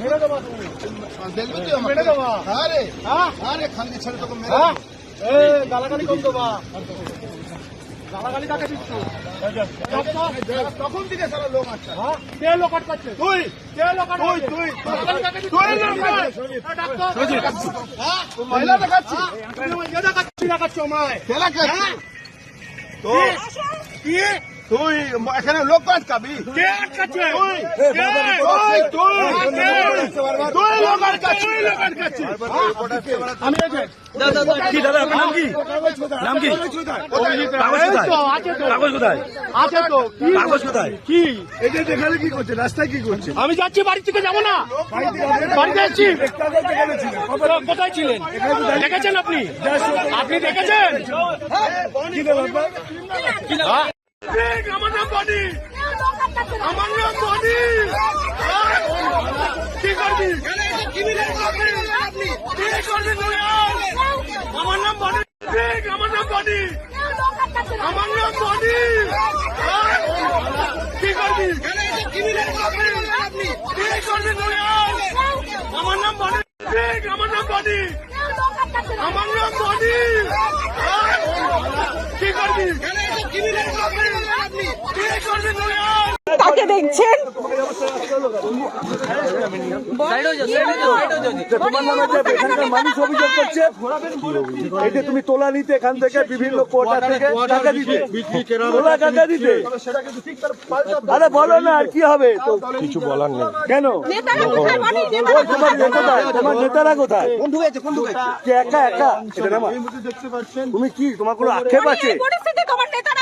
মেরে দেবা তুমি, দেখবি তুই আমাকে? মেরে দেবা। আরে হ্যাঁ আরে খানকে ছেড়ে তোকে মেরে হ্যাঁ দেবো। এ গালাগালি কম দেবা, গালাগালি কাকে দিচ্ছ? তখন থেকে সারা লোক আসছে। হ্যাঁ কে লোক আটকাচ্ছে? তুই কে লোক আটকাচ্ছে? তুই গালাগালি কাকে দিচ্ছ? তুই লোক নয়। এ ডাক্তার। হ্যাঁ তুই মহিলা দেখাচ্ছি তুমি আমার ইয়ে দেখাচ্ছ আমায়। খেলা খাচ্ছি হ্যাঁ? তো কি? তুই এখানে লোক আটকাবি কে আটকাচ্ছে? তুই কে? তুই লোক আটকাচ্ছি। আমি এই যে কি দাদা আপনার নাম কি? নাম কি? কাগজ এই কোথায়? তো, আছে তো। কাগজ কোথায়? আছে তো। কি? কাগজ কোথায়? কি? এটা এখানে কি করছে? রাস্তায় কি করছে? আমি যাচ্ছি, বাড়ি থেকে যাবো না, বাড়িতে যাচ্ছি। কোথায় ছিলেন? দেখেছেন আপনি? আপনি দেখেছেন? হ্যাঁ? আমার নাম বডি, আমার নাম বডি। কি করবি? কি করবি তুই? আমার নাম বডি, আমার নাম বডি, আমার নাম বডি। কি করবি? কি করবি তুই? আমার নাম বডি, আমার নাম বডি, আমার নাম বডি। কি করবি? কি করবি তুই? তাকে দেখছেন তোমার নামে যে এখানকার মানুষ অভিযোগ করছে এই যে তুমি তোলা নিতে এখান থেকে বিভিন্ন কোটা থেকে টাকা দিতে তোলা টাকা দিতে আরে বলো না আর কি হবে তো কিছু বলার নেই কেন নেতারা কোথায় বলেন? ওই তোমার কোথায় তোমার নেতারা কোথায় কে একা একা এটা নামা তুমি কি তোমার কোনো আক্ষেপ আছে এই পরিস্থিতি তোমার নেতারা